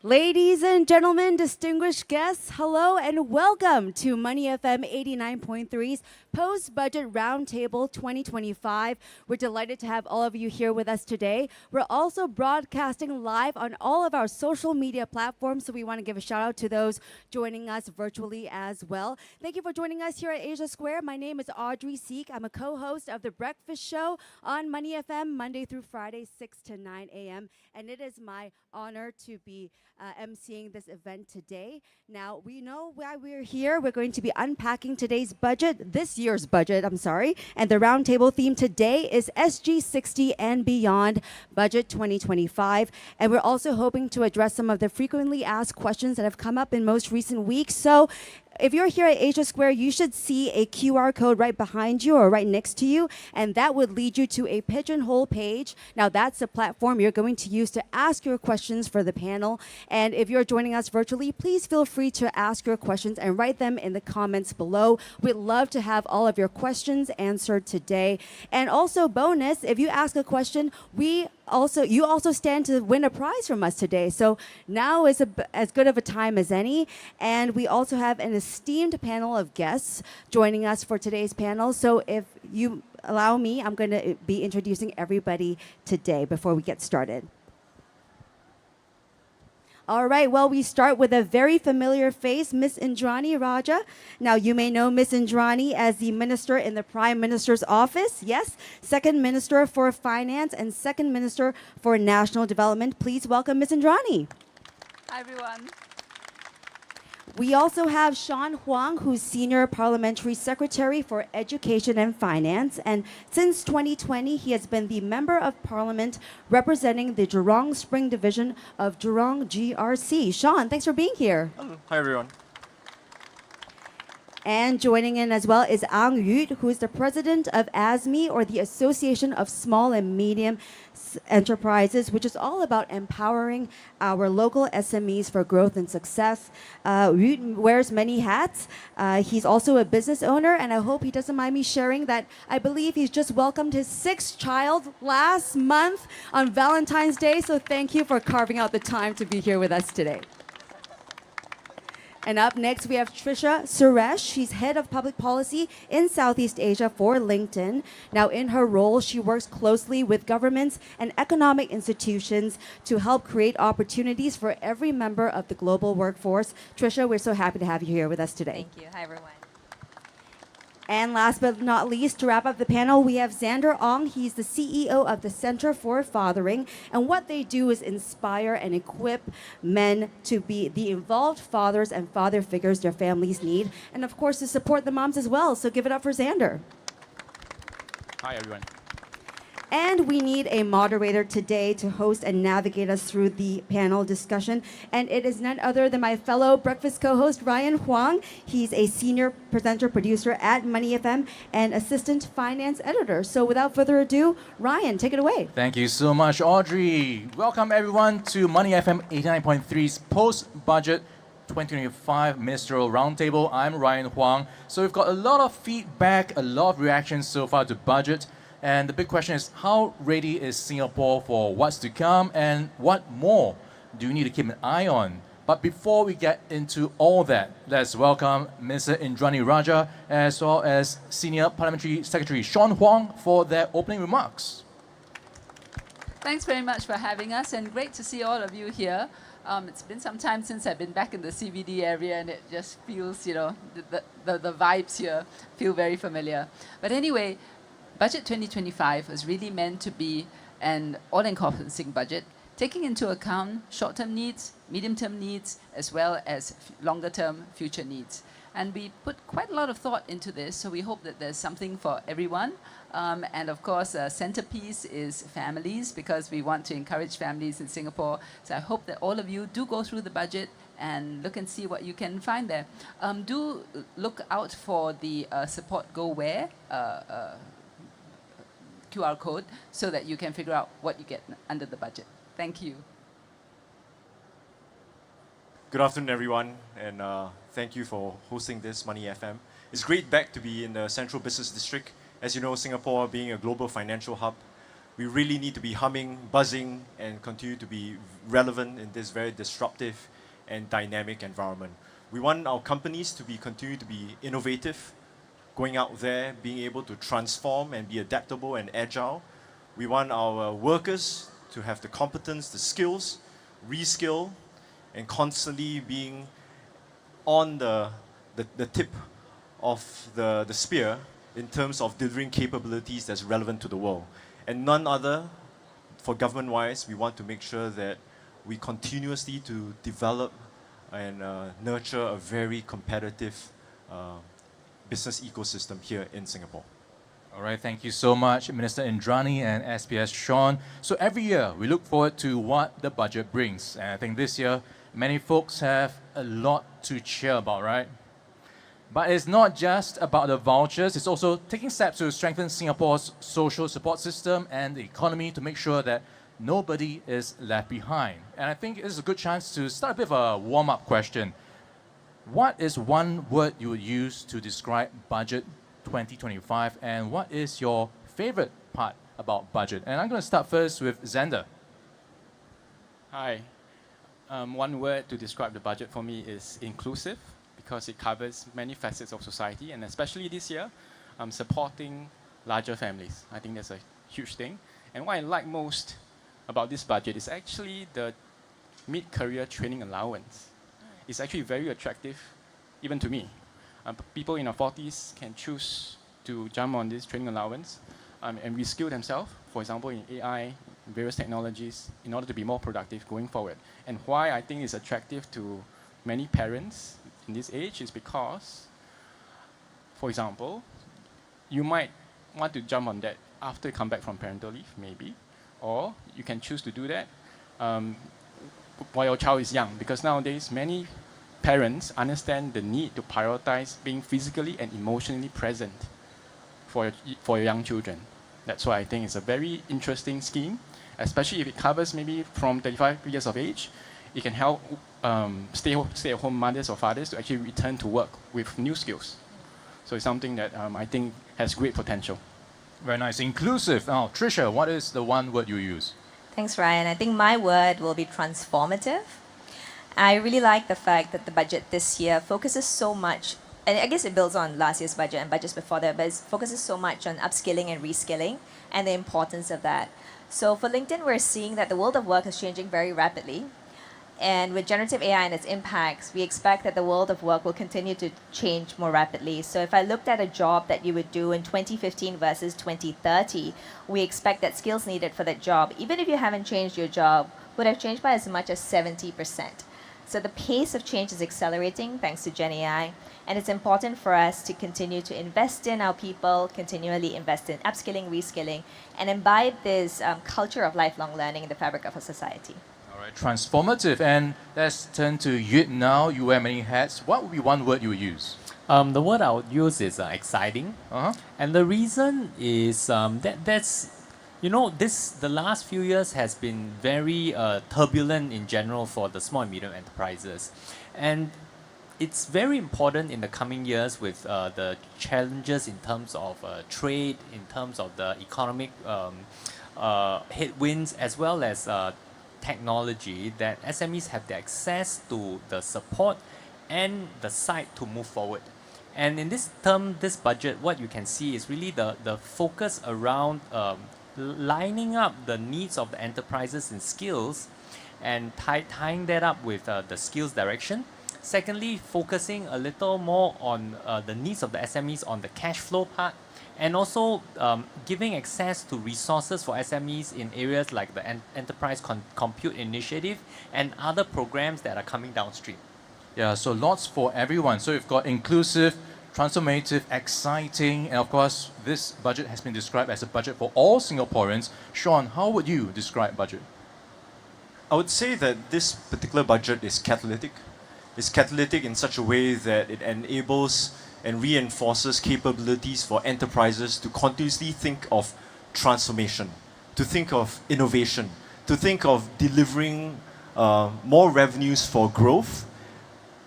Ladies and gentlemen, distinguished guests, hello and welcome to Money FM 89.3's Post-Budget Roundtable 2025. We're delighted to have all of you here with us today. We're also broadcasting live on all of our social media platforms, so we want to give a shout out to those joining us virtually as well. Thank you for joining us here at Asia Square. My name is Audrey Seek. I'm a co-host of The Breakfast Show on Money FM, Monday through Friday, 6 to 9 a.m. And it is my honor to be emceeing this event today. Now, we know why we're here. We're going to be unpacking today's budget, this year's budget, and the roundtable theme today is SG60 and Beyond Budget 2025. And we're also hoping to address some of the frequently asked questions that have come up in most recent weeks. So if you're here at Asia Square, you should see a QR code right behind you or right next to you, and that would lead you to a Pigeonhole page. Now, that's the platform you're going to use to ask your questions for the panel. And if you're joining us virtually, please feel free to ask your questions and write them in the comments below. We'd love to have all of your questions answered today. And also, bonus, if you ask a question, you also stand to win a prize from us today. So now is as good of a time as any. And we also have an esteemed panel of guests joining us for today's panel. So if you allow me, I'm going to be introducing everybody today before we get started. All right, well, we start with a very familiar face, Miss Indranee Rajah. Now, you may know Miss Indranee as the Minister in the Prime Minister's Office. Yes, Second Minister for Finance and Second Minister for National Development. Please welcome Miss Indranee. Hi, everyone. We also have Shawn Huang, who's Senior Parliamentary Secretary for Education and Finance. And since 2020, he has been the Member of Parliament representing the Jurong Spring Division of Jurong GRC. Shawn, thanks for being here. Hello. Hi, everyone. And joining in as well is Yuit, who is the president of ASME, or the Association of Small and Medium Enterprises, which is all about empowering our local SMEs for growth and success. Yuit wears many hats. He's also a business owner, and I hope he doesn't mind me sharing that I believe he's just welcomed his sixth child last month on Valentine's Day. So thank you for carving out the time to be here with us today. And up next, we have Trisha Suresh. She's head of public policy in Southeast Asia for LinkedIn. Now, in her role, she works closely with governments and economic institutions to help create opportunities for every member of the global workforce. Trisha, we're so happy to have you here with us today. Thank you. Hi, everyone. And last but not least, to wrap up the panel, we have Xander. He's the CEO of the Center for Fathering. And what they do is inspire and equip men to be the involved fathers and father figures their families need. And of course, to support the moms as well. So give it up for Xander. Hi, everyone. And we need a moderator today to host and navigate us through the panel discussion. And it is none other than my fellow breakfast co-host, Ryan Huang. He's a senior presenter producer at Money FM and assistant finance editor. So without further ado, Ryan, take it away. Thank you so much, Audrey. Welcome, everyone, to Money FM 89.3's Post-Budget 2025 Ministerial Roundtable. I'm Ryan Huang. So we've got a lot of feedback, a lot of reactions so far to budget. And the big question is, how ready is Singapore for what's to come, and what more do you need to keep an eye on? But before we get into all that, let's welcome Mr. Indranee Rajah as well as Senior Parliamentary Secretary Shawn Huang for their opening remarks. Thanks very much for having us, and great to see all of you here. It's been some time since I've been back in the CBD area, and it just feels, the vibes here feel very familiar. But anyway, Budget 2025 was really meant to be an all-encompassing budget, taking into account short-term needs, medium-term needs, as well as longer-term future needs. And we put quite a lot of thought into this, so we hope that there's something for everyone. And of course, centerpiece is families, because we want to encourage families in Singapore. So I hope that all of you do go through the budget and look and see what you can find there. Do look out for the support Go Where QR code so that you can figure out what you get under the budget. Thank you. Good afternoon, everyone, and thank you for hosting this Money FM. It's great back to be in the Central Business District. As you know, Singapore being a global financial hub, We really need to be humming, buzzing, and continue to be relevant in this very disruptive and dynamic environment. We want our companies to continue to be innovative, going out there, being able to transform and be adaptable and agile. We want our workers to have the competence, the skills, reskill, and constantly being on the tip of the spear in terms of delivering capabilities that's relevant to the world. And none other, for government-wise, we want to make sure that we continuously to develop and nurture a very competitive business ecosystem here in Singapore. All right, thank you so much, Minister Indranee and SPS Shawn. So every year, we look forward to what the budget brings. And I think this year, many folks have a lot to cheer about, right? But it's not just about the vouchers, it's also taking steps to strengthen Singapore's social support system and the economy to make sure that nobody is left behind. And I think it's a good chance to start a bit of a warm-up question. What is one word you would use to describe budget 2025, and what is your favorite part about budget? And I'm going to start first with Xander. Hi. One word to describe the budget for me is inclusive, because it covers many facets of society, and especially this year, supporting larger families. I think that's a huge thing. And what I like most about this budget is actually the mid-career training allowance. It's actually very attractive, even to me. People in our 40s can choose to jump on this training allowance and reskill themselves, for example, in AI, various technologies, in order to be more productive going forward. And why I think it's attractive to many parents in this age is because, for example, you might want to jump on that after you come back from parental leave, maybe, or you can choose to do that while your child is young, because nowadays many parents understand the need to prioritize being physically and emotionally present for your young children. That's why I think it's a very interesting scheme, especially if it covers maybe from 35 years of age. It can help stay-at-home mothers or fathers to actually return to work with new skills. So it's something that I think has great potential. Very nice. Inclusive. Now, Tricia, what is the one word you use? Thanks, Ryan. I think my word will be transformative. I really like the fact that the budget this year focuses so much, and I guess it builds on last year's budget and budgets before that, but it focuses so much on upskilling and reskilling and the importance of that. So for LinkedIn, we're seeing that the world of work is changing very rapidly. And with generative AI and its impacts, we expect that the world of work will continue to change more rapidly. So if I looked at a job that you would do in 2015 versus 2030, we expect that skills needed for that job, even if you haven't changed your job, would have changed by as much as 70%. So the pace of change is accelerating thanks to Gen AI, and it's important for us to continue to invest in our people, continually invest in upskilling, reskilling, and imbibe this culture of lifelong learning in the fabric of our society. All right, transformative. And let's turn to Yuit now. You wear many hats. What would be one word you would use? The word I would use is exciting. Uh-huh. And the reason is that's the last few years has been very turbulent in general for the small and medium enterprises. And it's very important in the coming years with the challenges in terms of trade, in terms of the economic headwinds, as well as technology, that SMEs have the access to the support and the site to move forward. And in this term, this budget, what you can see is really the focus around lining up the needs of the enterprises in skills and tying that up with the skills direction. Secondly, focusing a little more on the needs of the SMEs on the cash flow part, and also giving access to resources for SMEs in areas like the Enterprise Compute Initiative and other programs that are coming downstream. Yeah, so lots for everyone. So you've got inclusive, transformative, exciting, and of course, this budget has been described as a budget for all Singaporeans. Shawn, how would you describe budget? I would say that this particular budget is catalytic. It's catalytic in such a way that it enables and reinforces capabilities for enterprises to continuously think of transformation, to think of innovation, to think of delivering more revenues for growth,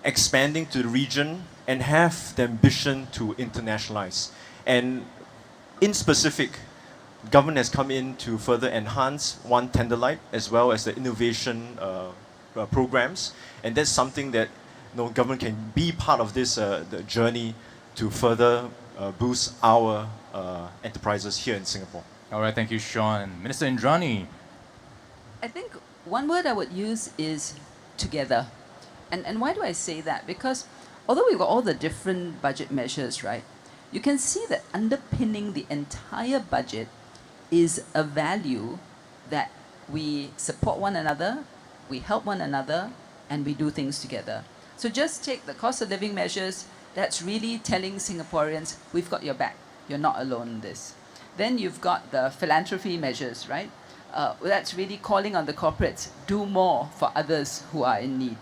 expanding to the region, and have the ambition to internationalize. And in specific, government has come in to further enhance One Tenderlight as well as the innovation programs, and that's something that government can be part of this the journey to further boost our enterprises here in Singapore. All right, thank you, Shawn. Minister Indranee. I think one word I would use is together. And why do I say that? Because although we've got all the different budget measures, right, you can see that underpinning the entire budget is a value that we support one another, we help one another, and we do things together. So just take the cost of living measures, that's really telling Singaporeans, we've got your back, you're not alone in this. Then you've got the philanthropy measures, right? That's really calling on the corporates, do more for others who are in need.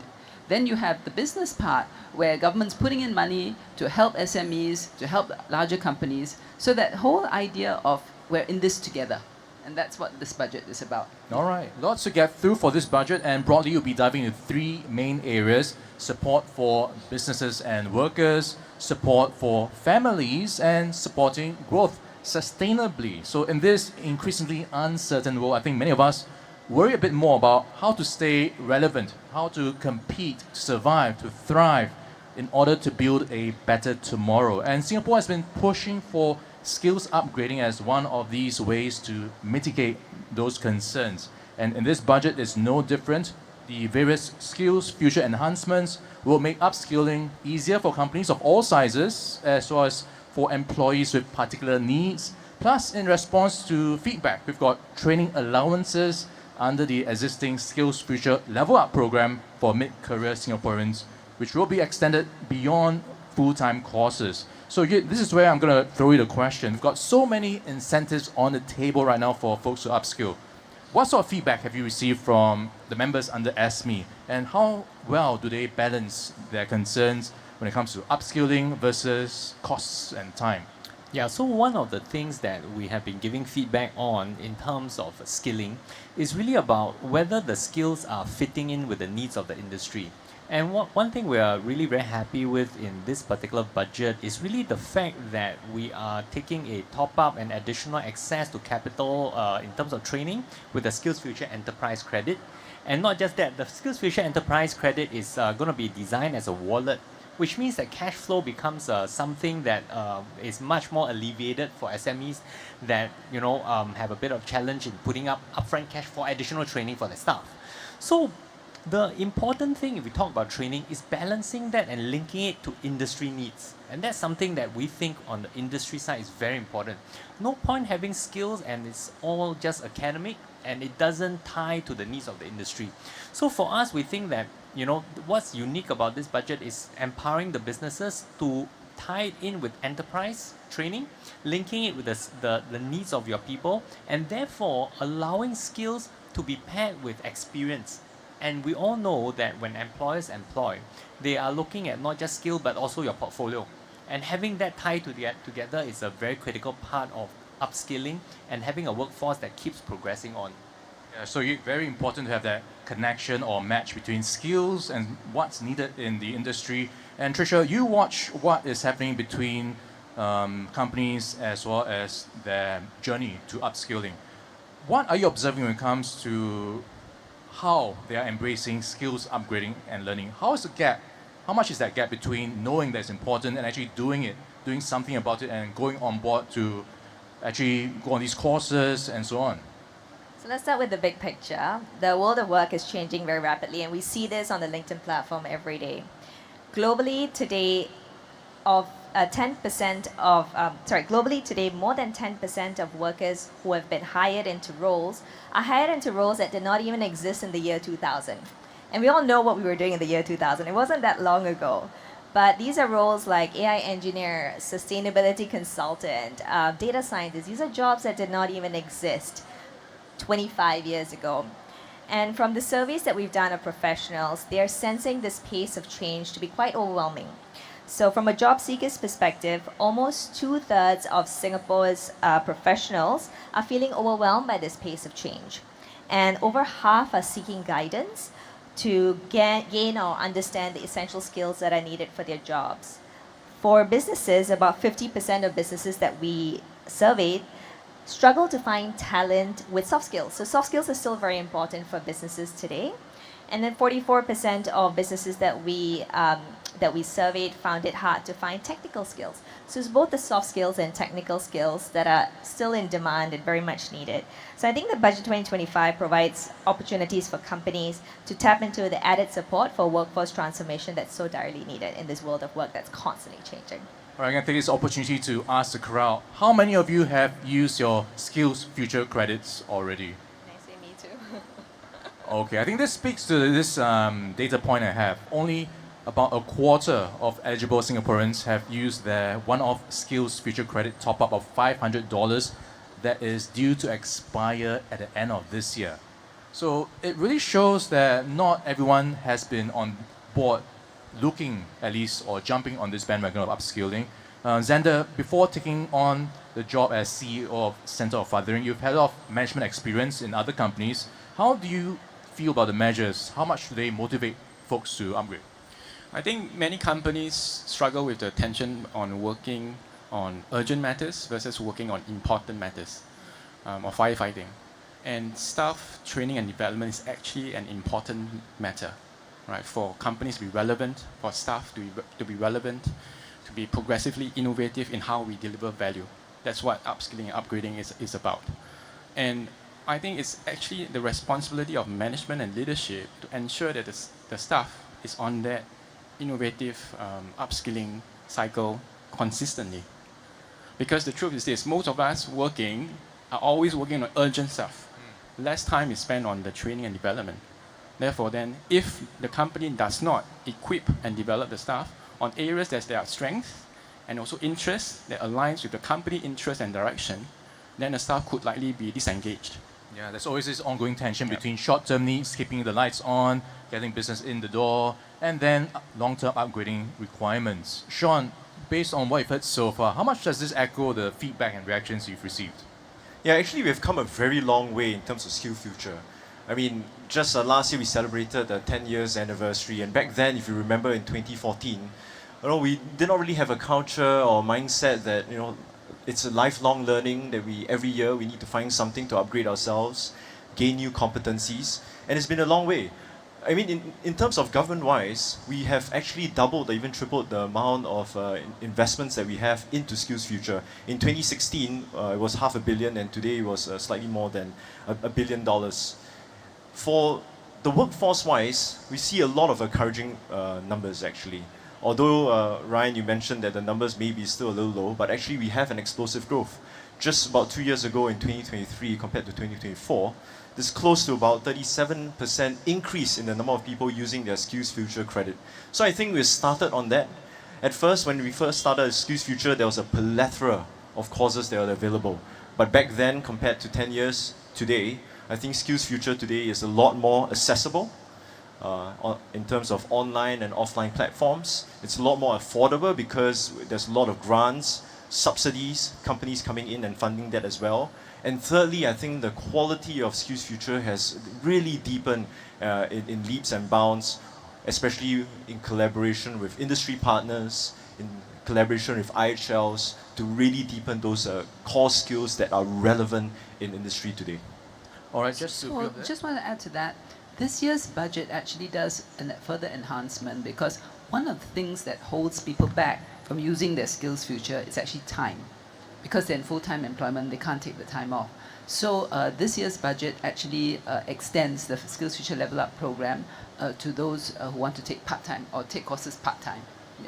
Then you have the business part, where government's putting in money to help SMEs, to help larger companies. So that whole idea of we're in this together. And that's what this budget is about. All right, lots to get through for this budget, and broadly you'll be diving into three main areas: support for businesses and workers, support for families, and supporting growth sustainably. So in this increasingly uncertain world, I think many of us worry a bit more about how to stay relevant, how to compete, to survive, to thrive in order to build a better tomorrow. And Singapore has been pushing for skills upgrading as one of these ways to mitigate those concerns. And in this budget is no different. The various skills future enhancements will make upskilling easier for companies of all sizes, as well as for employees with particular needs. Plus, in response to feedback, we've got training allowances under the existing Skills Future Level Up program for mid-career Singaporeans, which will be extended beyond full-time courses. So this is where I'm going to throw you the question. We've got so many incentives on the table right now for folks to upskill. What sort of feedback have you received from the members under SME, and how well do they balance their concerns when it comes to upskilling versus costs and time? Yeah, so one of the things that we have been giving feedback on in terms of skilling is really about whether the skills are fitting in with the needs of the industry. And one thing we are really very happy with in this particular budget is really the fact that we are taking a top-up and additional access to capital in terms of training with the Skills Future Enterprise Credit. And not just that, the Skills Future Enterprise Credit is going to be designed as a wallet, which means that cash flow becomes something that is much more alleviated for SMEs that have a bit of challenge in putting up upfront cash for additional training for their staff. So the important thing, if we talk about training, is balancing that and linking it to industry needs. And that's something that we think on the industry side is very important. No point having skills and it's all just academic and it doesn't tie to the needs of the industry. So for us, we think that what's unique about this budget is empowering the businesses to tie it in with enterprise training, linking it with the needs of your people, and therefore allowing skills to be paired with experience. And we all know that when employers employ, they are looking at not just skill but also your portfolio. And having that tied together is a very critical part of upskilling and having a workforce that keeps progressing on. Yeah, so very important to have that connection or match between skills and what's needed in the industry. And Tricia, you watch what is happening between companies as well as their journey to upskilling. What are you observing when it comes to how they are embracing skills upgrading and learning? How much is that gap between knowing that's important and actually doing it, doing something about it and going on board to actually go on these courses and so on? So let's start with the big picture. The world of work is changing very rapidly, and we see this on the LinkedIn platform every day. Globally today, globally today, more than 10% of workers who have been hired into roles are hired into roles that did not even exist in the year 2000. And we all know what we were doing in the year 2000. It wasn't that long ago. But these are roles like AI engineer, sustainability consultant, data scientist. These are jobs that did not even exist 25 years ago. And from the surveys that we've done of professionals, they are sensing this pace of change to be quite overwhelming. So from a job seeker's perspective, almost 2/3 of Singapore's professionals are feeling overwhelmed by this pace of change. And over half are seeking guidance to gain or understand the essential skills that are needed for their jobs. For businesses, about 50% of businesses that we surveyed struggle to find talent with soft skills. So soft skills are still very important for businesses today. And then 44% of businesses that we surveyed found it hard to find technical skills. So it's both the soft skills and technical skills that are still in demand and very much needed. So I think the Budget 2025 provides opportunities for companies to tap into the added support for workforce transformation that's so direly needed in this world of work that's constantly changing. All right, I'm going to take this opportunity to ask the crowd, how many of you have used your Skills Future credits already? I say me too. Okay, I think this speaks to this data point I have. Only about a quarter of eligible Singaporeans have used their one-off Skills Future credit top-up of $500 that is due to expire at the end of this year. So it really shows that not everyone has been on board looking at least or jumping on this bandwagon of upskilling. Xander, before taking on the job as CEO of Centre of Fathering, you've had a lot of management experience in other companies. How do you feel about the measures? How much do they motivate folks to upgrade? I think many companies struggle with the tension on working on urgent matters versus working on important matters or firefighting. And staff training and development is actually an important matter, right? For companies to be relevant, for staff to be relevant, to be progressively innovative in how we deliver value. That's what upskilling and upgrading is about. And I think it's actually the responsibility of management and leadership to ensure that the staff is on that innovative upskilling cycle consistently. Because the truth is this, most of us are always working on urgent stuff. Less time is spent on the training and development. Therefore then, if the company does not equip and develop the staff on areas that there are strengths and also interests that aligns with the company interest and direction, then the staff could likely be disengaged. Yeah, there's always this ongoing tension between short-term needs, keeping the lights on, getting business in the door, and then long-term upgrading requirements. Shawn, based on what you've heard so far, how much does this echo the feedback and reactions you've received? Yeah, actually, we've come a very long way in terms of Skill Future. I mean, just last year we celebrated the 10 years anniversary, and back then, if you remember, in 2014, we did not really have a culture or mindset that it's a lifelong learning that every year we need to find something to upgrade ourselves, gain new competencies, and it's been a long way. I mean, in terms of government-wise, we have actually doubled or even tripled the amount of investments that we have into Skills Future. In 2016, it was $500 million, and today it was slightly more than $1 billion. For the workforce-wise, we see a lot of encouraging numbers actually. Although, Ryan, you mentioned that the numbers may be still a little low, but actually we have an explosive growth. Just about 2 years ago in 2023 compared to 2024, there's close to about 37% increase in the number of people using their Skills Future credit. So I think we started on that. At first, when we first started Skills Future, there was a plethora of courses that were available. But back then, compared to 10 years today, I think Skills Future today is a lot more accessible. In terms of online and offline platforms. It's a lot more affordable because there's a lot of grants, subsidies, companies coming in and funding that as well. And thirdly, I think the quality of Skills Future has really deepened in leaps and bounds, especially in collaboration with industry partners, in collaboration with IHLs, to really deepen those core skills that are relevant in industry today. All right, just to Well, just want to add to that. This year's budget actually does a further enhancement because one of the things that holds people back from using their Skills Future is actually time. Because they're in full-time employment, they can't take the time off. So this year's budget actually extends the Skills Future Level Up program to those who want to take part-time or take courses part-time. Yeah.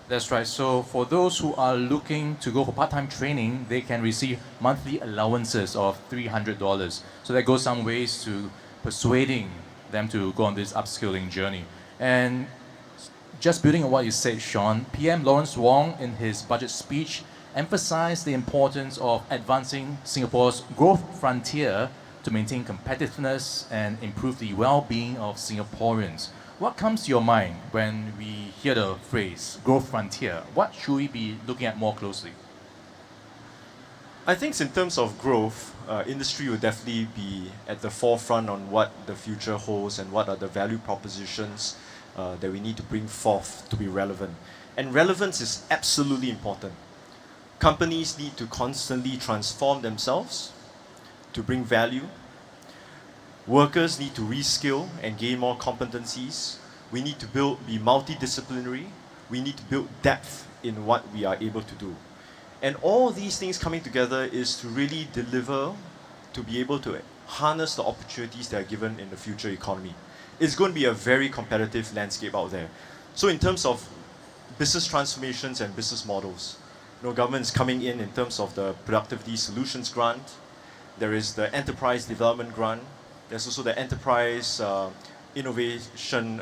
That's right. So for those who are looking to go for part-time training, they can receive monthly allowances of $300. So that goes some ways to persuading them to go on this upskilling journey. And just building on what you said, Shawn, PM Lawrence Wong, in his budget speech, emphasized the importance of advancing Singapore's growth frontier to maintain competitiveness and improve the well-being of Singaporeans. What comes to your mind when we hear the phrase growth frontier? What should we be looking at more closely? I think in terms of growth, industry will definitely be at the forefront on what the future holds and what are the value propositions that we need to bring forth to be relevant. And relevance is absolutely important. Companies need to constantly transform themselves to bring value. Workers need to reskill and gain more competencies. We need to be multidisciplinary. We need to build depth in what we are able to do. And all these things coming together is to really deliver, to be able to harness the opportunities that are given in the future economy. It's going to be a very competitive landscape out there. So in terms of business transformations and business models, government is coming in terms of the Productivity Solutions Grant. There is the Enterprise Development Grant. There's also the Enterprise Innovation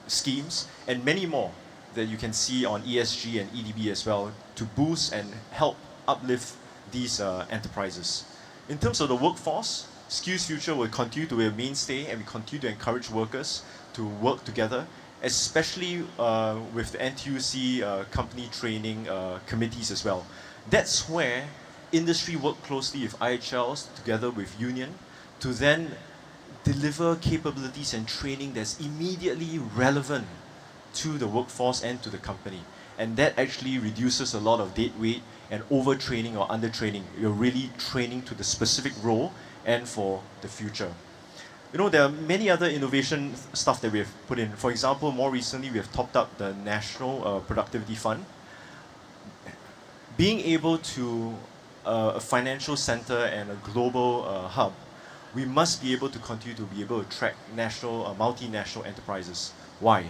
Schemes, and many more that you can see on ESG and EDB as well to boost and help uplift these enterprises. In terms of the workforce, Skills Future will continue to be a mainstay, and we continue to encourage workers to work together, especially with the NTUC company training committees as well. That's where industry work closely with IHLs together with union to then deliver capabilities and training that's immediately relevant to the workforce and to the company. And that actually reduces a lot of dead weight and overtraining or undertraining. You're really training to the specific role and for the future. There are many other innovation stuff that we have put in. For example, more recently, we have topped up the National Productivity Fund. Being able to a financial center and a global hub, we must be able to continue to be able to attract national, multinational enterprises. Why?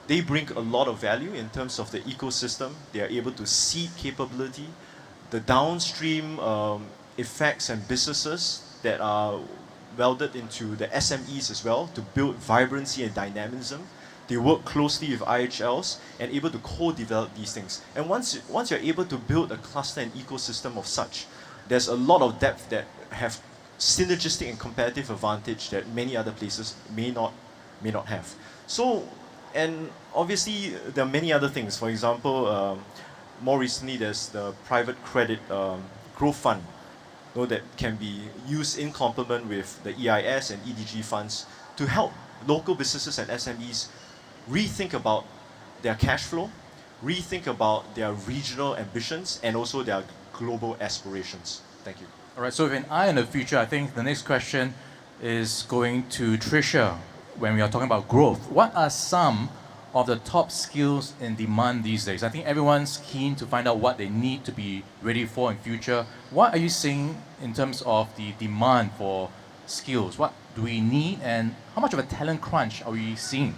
They bring a lot of value in terms of the ecosystem. They are able to seed capability, the downstream effects and businesses that are welded into the SMEs as well to build vibrancy and dynamism. They work closely with IHLs and able to co-develop these things. And once you're able to build a cluster and ecosystem of such, there's a lot of depth that have synergistic and competitive advantage that many other places may not have. So, and obviously there are many other things. For example, more recently there's the private credit growth fund that can be used in complement with the EIS and EDG funds to help local businesses and SMEs rethink about their cash flow, rethink about their regional ambitions, and also their global aspirations. Thank you. All right, so with an eye on the future, I think the next question is going to Tricia when we are talking about growth. What are some of the top skills in demand these days? I think everyone's keen to find out what they need to be ready for in future. What are you seeing in terms of the demand for skills? What do we need, and how much of a talent crunch are we seeing?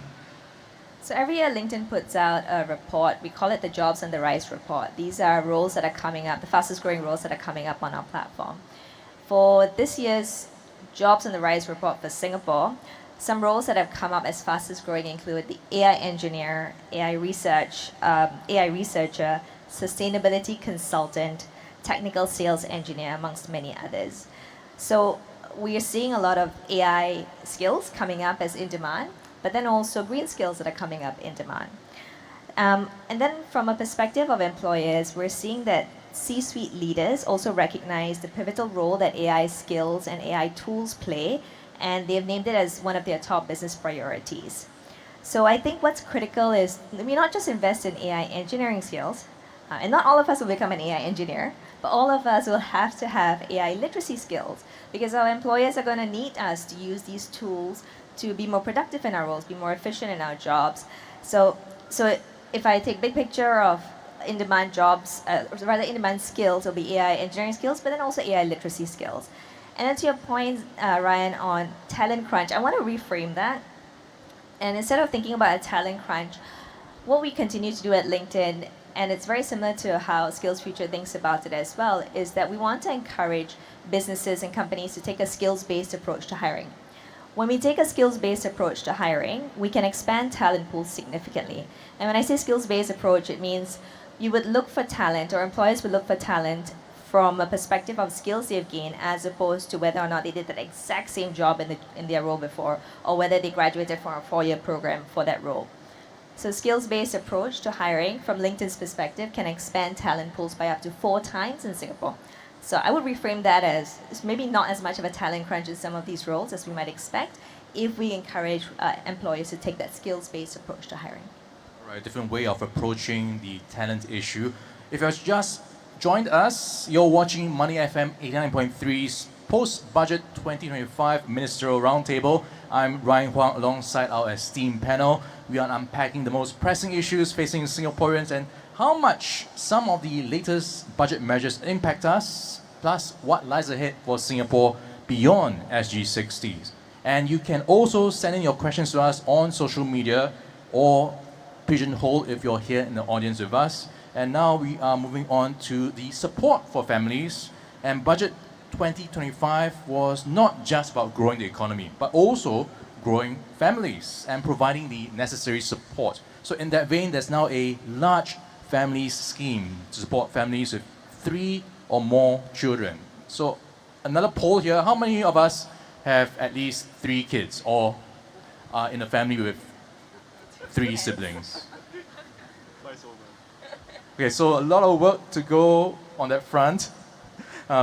So every year LinkedIn puts out a report. We call it the Jobs on the Rise report. These are roles that are coming up, the fastest growing roles that are coming up on our platform. For this year's Jobs on the Rise report for Singapore, some roles that have come up as fastest growing include the AI engineer, AI researcher, sustainability consultant, technical sales engineer, amongst many others. So we are seeing a lot of AI skills coming up as in demand, but then also green skills that are coming up in demand. And then from a perspective of employers, we're seeing that C-suite leaders also recognize the pivotal role that AI skills and AI tools play, and they've named it as one of their top business priorities. So I think what's critical is we not just invest in AI engineering skills, and not all of us will become an AI engineer, but all of us will have to have AI literacy skills, because our employers are going to need us to use these tools to be more productive in our roles, be more efficient in our jobs. So if I take big picture of in-demand jobs, rather in-demand skills, it'll be AI engineering skills, but then also AI literacy skills. And then to your point, Ryan, on talent crunch, I want to reframe that. And instead of thinking about a talent crunch, what we continue to do at LinkedIn, and it's very similar to how Skills Future thinks about it as well, is that we want to encourage businesses and companies to take a skills-based approach to hiring. When we take a skills-based approach to hiring, we can expand talent pools significantly. And when I say skills-based approach, it means you would look for talent, or employers would look for talent from a perspective of skills they've gained, as opposed to whether or not they did that exact same job in their role before, or whether they graduated from a 4-year program for that role. So skills-based approach to hiring from LinkedIn's perspective can expand talent pools by up to 4 times in Singapore. So I would reframe that as maybe not as much of a talent crunch in some of these roles as we might expect if we encourage employers to take that skills-based approach to hiring. Right, different way of approaching the talent issue. If you're just joined us. You're watching Money FM 89.3's post-budget 2025 ministerial roundtable. I'm Ryan Huang alongside our esteemed panel. We are unpacking the most pressing issues facing Singaporeans and how much some of the latest budget measures impact us, plus what lies ahead for Singapore beyond SG60s. And you can also send in your questions to us on social media or Pigeonhole if you're here in the audience with us. And now we are moving on to the support for families. And Budget 2025 was not just about growing the economy, but also growing families and providing the necessary support. So in that vein, there's now a large families scheme to support families with 3 or more children. So another poll here, how many of us have at least 3 kids or are in a family with 3 siblings? Okay, so a lot of work to go on that front.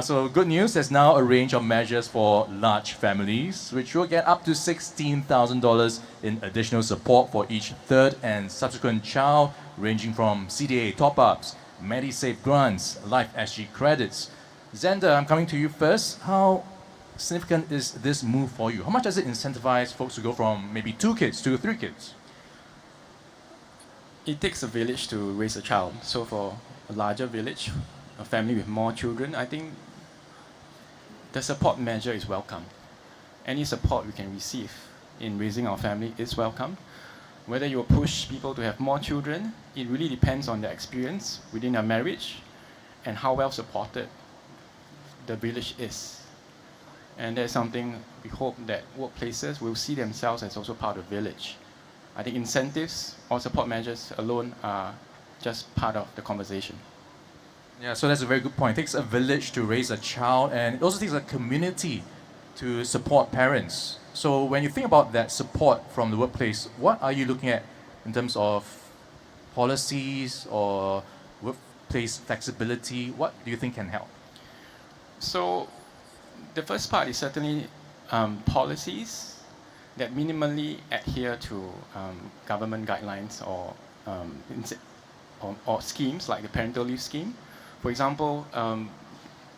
So good news, there's now a range of measures for large families, which will get up to $16,000 in additional support for each third and subsequent child, ranging from CDA top-ups, MediSave grants, Life SG credits. Xander, I'm coming to you first. How significant is this move for you? How much does it incentivize folks to go from maybe 2 kids to 3 kids? It takes a village to raise a child. So for a larger village, a family with more children, I think the support measure is welcome. Any support we can receive in raising our family is welcome. Whether you push people to have more children, it really depends on their experience within their marriage and how well supported the village is. And that's something we hope that workplaces will see themselves as also part of the village. I think incentives or support measures alone are just part of the conversation. Yeah, so that's a very good point. It takes a village to raise a child, and it also takes a community to support parents. So when you think about that support from the workplace, what are you looking at in terms of policies or workplace flexibility? What do you think can help? So the first part is certainly policies that minimally adhere to government guidelines or schemes like the parental leave scheme. For example,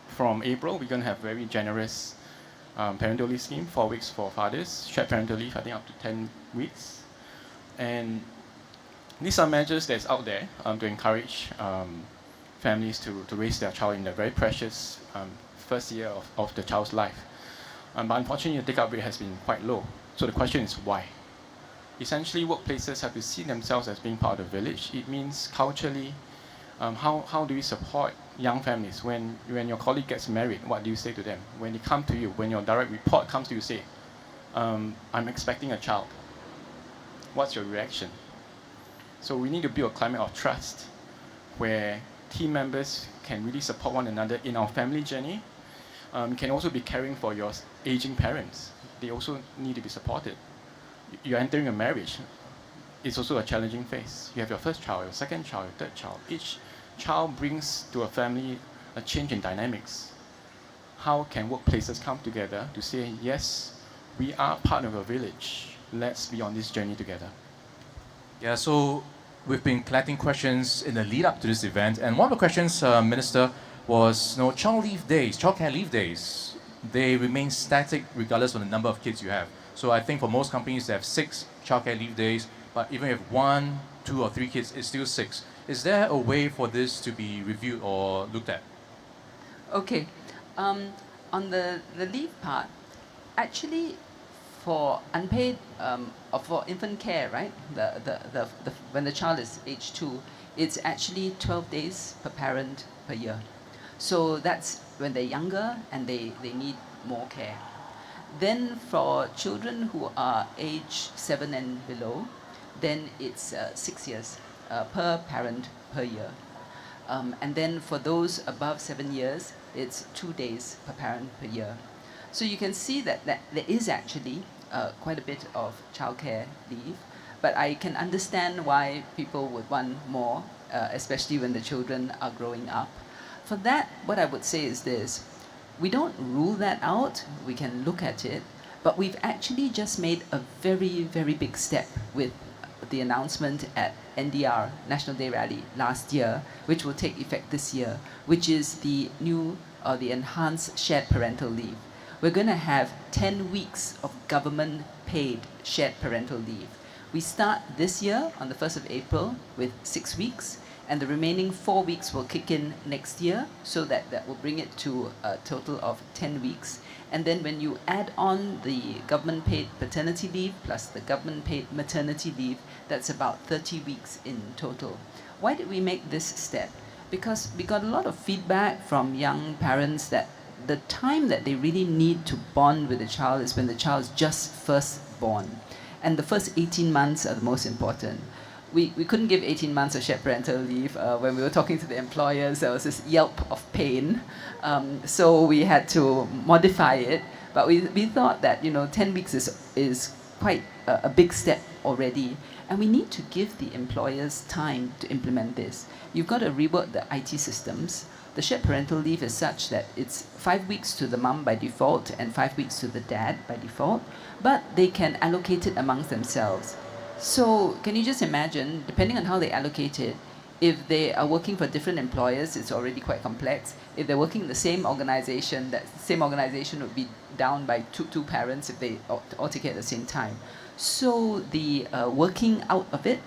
from April, we're going to have very generous parental leave scheme, 4 weeks for fathers, shared parental leave, I think up to 10 weeks. And these are measures that's out there to encourage families to raise their child in the very precious first year of the child's life. But unfortunately, the take-up rate has been quite low. So the question is why? Essentially, workplaces have to see themselves as being part of the village. It means culturally, how do we support young families? When your colleague gets married, what do you say to them? When they come to you, when your direct report comes to you, say, I'm expecting a child. What's your reaction? So we need to build a climate of trust where team members can really support one another in our family journey. Can also be caring for your aging parents. They also need to be supported. You're entering a marriage. It's also a challenging phase. You have your first child, your second child, your third child. Each child brings to a family a change in dynamics. How can workplaces come together to say, yes, we are part of a village. Let's be on this journey together. Yeah, so we've been collecting questions in the lead up to this event, and one of the questions, Minister, was childcare leave days. They remain static regardless of the number of kids you have. So I think for most companies, they have 6 childcare leave days, but even if 1, 2, or 3 kids, it's still 6. Is there a way for this to be reviewed or looked at? Okay. On the leave part, actually, for unpaid or for infant care, right? When the child is age 2, it's actually 12 days per parent per year. So that's when they're younger and they need more care. Then for children who are age 7 and below, then it's 6 years per parent per year. And then for those above 7 years, it's 2 days per parent per year. So you can see that there is actually quite a bit of childcare leave, but I can understand why people would want more, especially when the children are growing up. For that, what I would say is this. We don't rule that out, we can look at it, but we've actually just made a very, very big step with the announcement at NDR, National Day Rally, last year, which will take effect this year, which is the new or the enhanced shared parental leave. We're going to have 10 weeks of government paid shared parental leave. We start this year on the 1st of April with 6 weeks, and the remaining 4 weeks will kick in next year, so that will bring it to a total of 10 weeks. And then when you add on the government paid paternity leave plus the government paid maternity leave, that's about 30 weeks in total. Why did we make this step? Because we got a lot of feedback from young parents that the time that they really need to bond with the child is when the child is just first born. And the first 18 months are the most important. We couldn't give 18 months of shared parental leave. When we were talking to the employers, there was this yelp of pain. So we had to modify it. But we thought that 10 weeks is quite a big step already. And we need to give the employers time to implement this. You've got to rework the IT systems. The shared parental leave is such that it's 5 weeks to the mum by default and 5 weeks to the dad by default, but they can allocate it amongst themselves. So can you just imagine, depending on how they allocate it, if they are working for different employers, it's already quite complex. If they're working in the same organization, that same organization would be down by two parents if they all take it at the same time. So the working out of it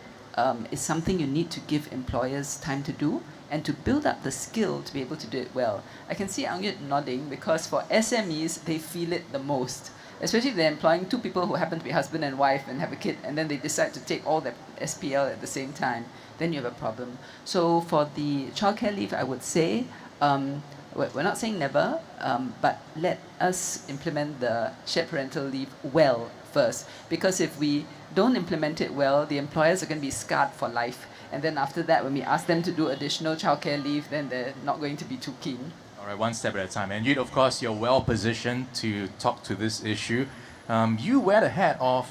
is something you need to give employers time to do and to build up the skill to be able to do it well. I can see Yuit nodding because for SMEs, they feel it the most. Especially if they're employing two people who happen to be husband and wife and have a kid, and then they decide to take all their SPL at the same time, then you have a problem. So for the childcare leave, I would say, we're not saying never, but let us implement the shared parental leave well first. Because if we don't implement it well, the employers are going to be scarred for life. And then after that, when we ask them to do additional childcare leave, then they're not going to be too keen. All right, one step at a time. And you, of course, you're well positioned to talk to this issue. You wear the hat of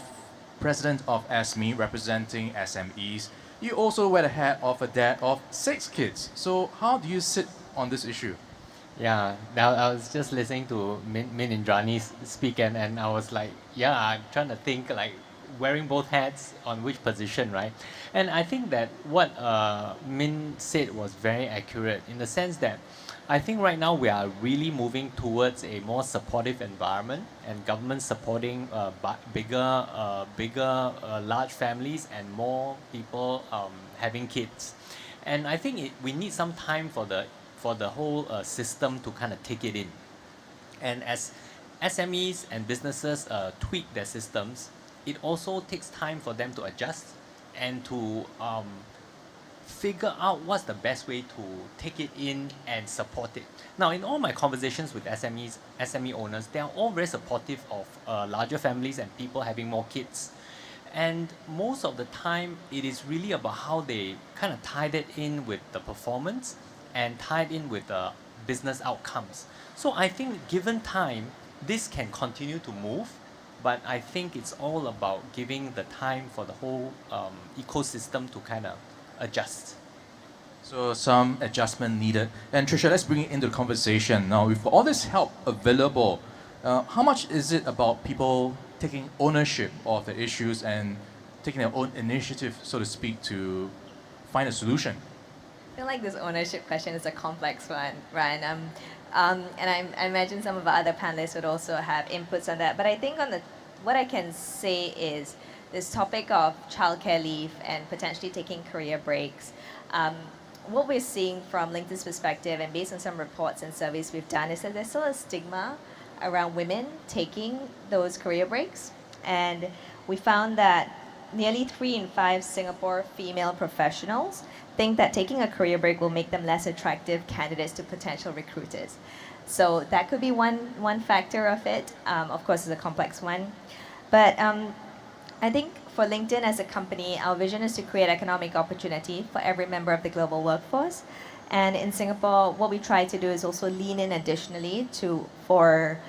President of SME, representing SMEs. You also wear the hat of a dad of 6 kids. So how do you sit on this issue? Yeah, now I was just listening to Min Indranee speak, and I was like, yeah, I'm trying to think like wearing both hats on which position, right? And I think that what Min said was very accurate in the sense that I think right now we are really moving towards a more supportive environment and government supporting bigger, large families and more people having kids. And I think we need some time for the whole system to kind of take it in. And as SMEs and businesses tweak their systems, it also takes time for them to adjust and to figure out what's the best way to take it in and support it. Now, in all my conversations with SME owners, they are all very supportive of larger families and people having more kids. And most of the time, it is really about how they kind of tie that in with the performance and tie it in with the business outcomes. So I think given time, this can continue to move, but I think it's all about giving the time for the whole ecosystem to kind of adjust. So some adjustment needed. And Tricia, let's bring it into the conversation. Now, with all this help available, how much is it about people taking ownership of the issues and taking their own initiative, so to speak, to find a solution? I feel like this ownership question is a complex one, Ryan. And I imagine some of our other panelists would also have inputs on that. But I think what I can say is this topic of childcare leave and potentially taking career breaks. What we're seeing from LinkedIn's perspective and based on some reports and surveys we've done is that there's still a stigma around women taking those career breaks. And we found that nearly 3 in 5 Singapore female professionals think that taking a career break will make them less attractive candidates to potential recruiters. So that could be one factor of it. Of course, it's a complex one. But I think for LinkedIn as a company, our vision is to create economic opportunity for every member of the global workforce. And in Singapore, what we try to do is also lean in additionally for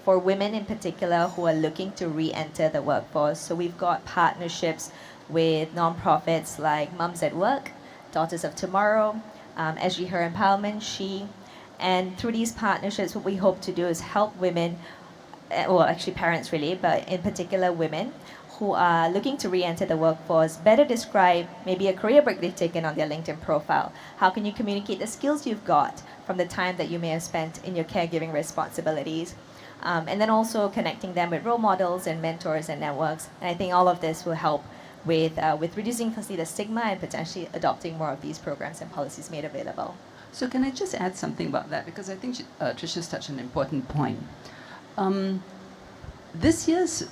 women in particular who are looking to re-enter the workforce. So we've got partnerships with nonprofits like Mums at Work, Daughters of Tomorrow, SG Her Empowerment, She. And through these partnerships, what we hope to do is help women, well, actually parents really, but in particular women, who are looking to re-enter the workforce better describe maybe a career break they've taken on their LinkedIn profile? How can you communicate the skills you've got from the time that you may have spent in your caregiving responsibilities? And then also connecting them with role models and mentors and networks. And I think all of this will help with reducing firstly the stigma and potentially adopting more of these programs and policies made available. So can I just add something about that? Because I think Trisha's touched on an important point. This year's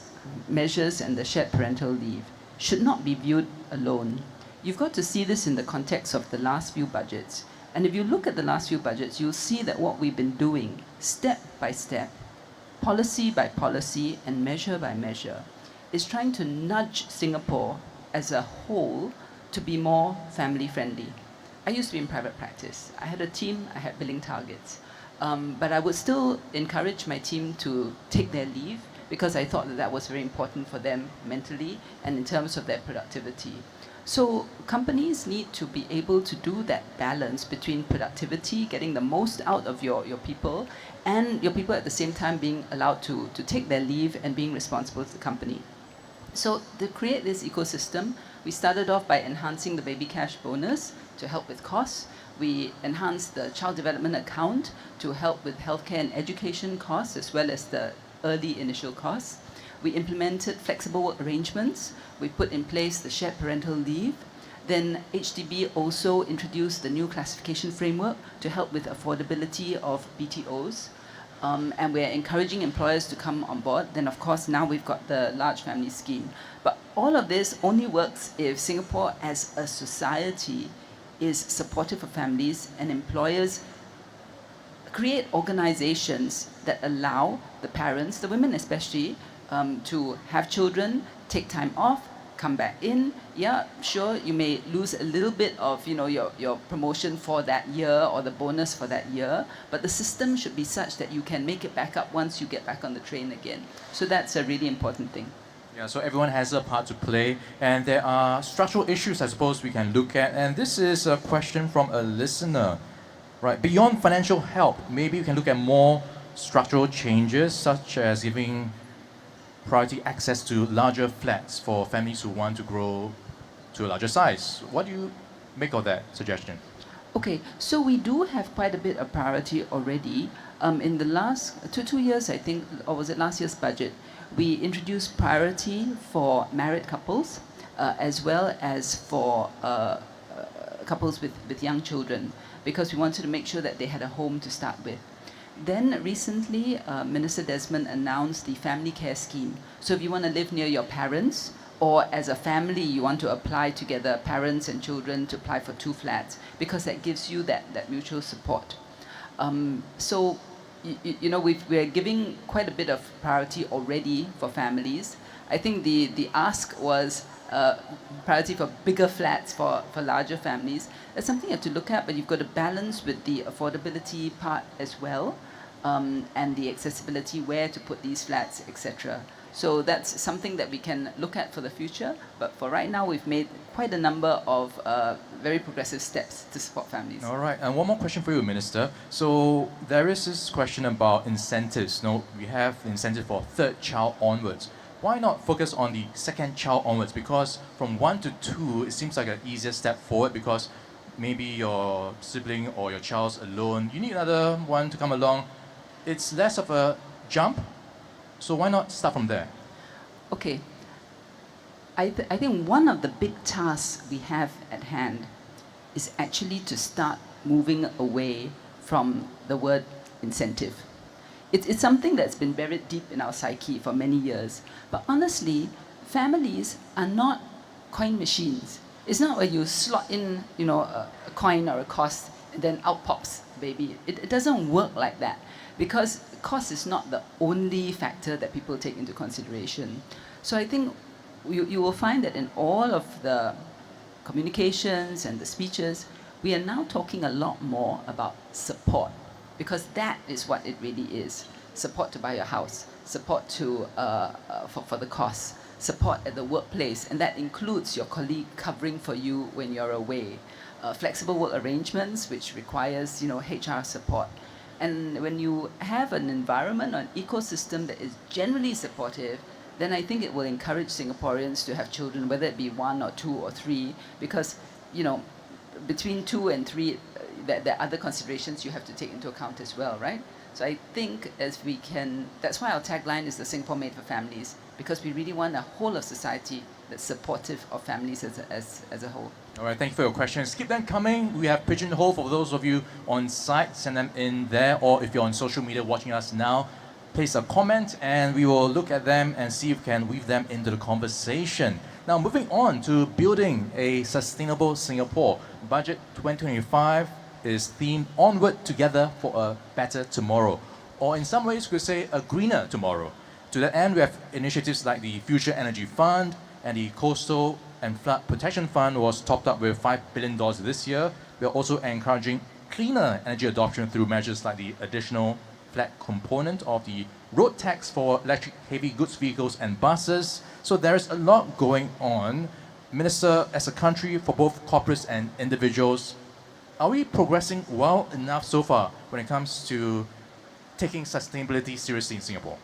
measures and the shared parental leave should not be viewed alone. You've got to see this in the context of the last few budgets. And if you look at the last few budgets, you'll see that what we've been doing, step by step, policy by policy, and measure by measure, is trying to nudge Singapore as a whole to be more family friendly. I used to be in private practice. I had a team, I had billing targets. But I would still encourage my team to take their leave because I thought that that was very important for them mentally and in terms of their productivity. So companies need to be able to do that balance between productivity, getting the most out of your people, and your people at the same time being allowed to take their leave and being responsible to the company. So to create this ecosystem, we started off by enhancing the baby cash bonus to help with costs. We enhanced the child development account to help with healthcare and education costs as well as the early initial costs. We implemented flexible work arrangements. We put in place the shared parental leave. Then HDB also introduced the new classification framework to help with affordability of BTOs. And we're encouraging employers to come on board. Then of course now we've got the large family scheme. But all of this only works if Singapore as a society is supportive of families and employers create organizations that allow the parents, the women especially, to have children, take time off, come back in. Yeah, sure, you may lose a little bit of your promotion for that year or the bonus for that year, but the system should be such that you can make it back up once you get back on the train again. So that's a really important thing. Yeah, so everyone has a part to play, and there are structural issues I suppose we can look at, and this is a question from a listener. Right, beyond financial help, maybe we can look at more structural changes, such as giving priority access to larger flats for families who want to grow to a larger size. What do you make of that suggestion? Okay, so we do have quite a bit of priority already. In the last 2 years, I think, or was it last year's budget, we introduced priority for married couples as well as for couples with young children, because we wanted to make sure that they had a home to start with. Then recently, Minister Desmond announced the family care scheme. So if you want to live near your parents, or as a family you want to apply together, parents and children, to apply for 2 flats, because that gives you that mutual support. So we're giving quite a bit of priority already for families. I think the ask was priority for bigger flats for larger families. That's something you have to look at, but you've got to balance with the affordability part as well, and the accessibility, where to put these flats, etc. So that's something that we can look at for the future, but for right now we've made quite a number of very progressive steps to support families. All right, and one more question for you, Minister. So there is this question about incentives. We have incentive for 3rd child onwards. Why not focus on the 2nd child onwards? Because from 1 to 2, it seems like an easier step forward, because maybe your sibling or your child's alone. You need another one to come along. It's less of a jump. So why not start from there? Okay. I think one of the big tasks we have at hand is actually to start moving away from the word incentive. It's something that's been buried deep in our psyche for many years. But honestly, families are not coin machines. It's not where you slot in, a coin or a cost, and then out pops baby. It doesn't work like that, because cost is not the only factor that people take into consideration. So I think you will find that in all of the communications and the speeches, we are now talking a lot more about support, because that is what it really is. Support to buy your house, support to for the costs, support at the workplace, and that includes your colleague covering for you when you're away. Flexible work arrangements, which requires HR support. And when you have an environment or an ecosystem that is generally supportive, then I think it will encourage Singaporeans to have children, whether it be 1 or 2 or 3, because, you know, between 2 and 3, there are other considerations you have to take into account as well, right? So I think as we can, that's why our tagline is the Singapore made for families, because we really want a whole of society that's supportive of families as a whole. All right, thank you for your questions. Keep them coming. We have Pigeonhole for those of you on site. Send them in there, or if you're on social media watching us now, place a comment and we will look at them and see if we can weave them into the conversation. Now, moving on to building a sustainable Singapore. Budget 2025 is themed Onward Together for a Better Tomorrow, or in some ways, we could say a greener tomorrow. To that end, we have initiatives like the Future Energy Fund, and the Coastal and Flood Protection Fund was topped up with $5 billion this year. We are also encouraging cleaner energy adoption through measures like the additional flat component of the road tax for electric heavy goods vehicles and buses. So there's a lot going on. Minister, as a country, for both corporates and individuals, are we progressing well enough so far when it comes to taking sustainability seriously in Singapore?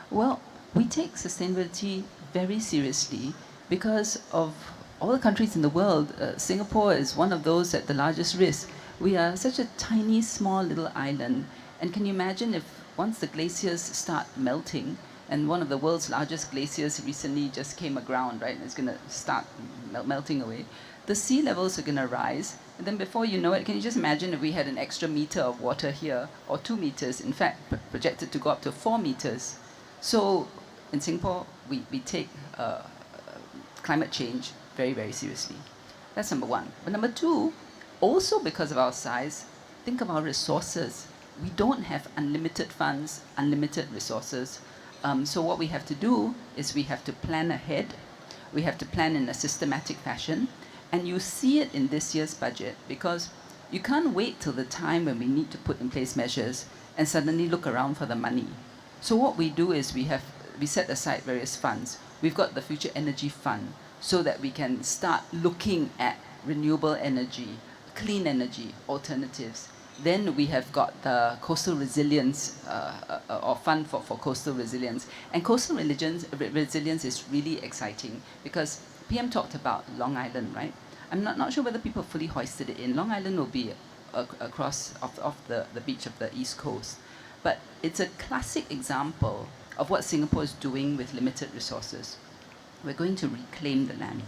Well, we take sustainability very seriously because of all the countries in the world. Singapore is one of those at the largest risk. We are such a tiny, small little island. And can you imagine if once the glaciers start melting, and one of the world's largest glaciers recently just came aground, right? And it's going to start melting away. The sea levels are going to rise. And then before you know it, can you just imagine if we had an extra meter of water here, or 2 meters, in fact, projected to go up to 4 meters. So in Singapore, we take climate change very, very seriously. That's number one. But number two, also because of our size, think of our resources. We don't have unlimited funds, unlimited resources. So what we have to do is we have to plan ahead. We have to plan in a systematic fashion. And you see it in this year's budget, because you can't wait till the time when we need to put in place measures and suddenly look around for the money. So what we do is we set aside various funds. We've got the Future Energy Fund so that we can start looking at renewable energy, clean energy, alternatives. Then we have got the Coastal Resilience, or Fund for Coastal Resilience. And coastal resilience is really exciting because PM talked about Long Island, right? I'm not sure whether people fully hoisted it in. Long Island will be across off the beach of the East Coast. But it's a classic example of what Singapore is doing with limited resources. We're going to reclaim the land.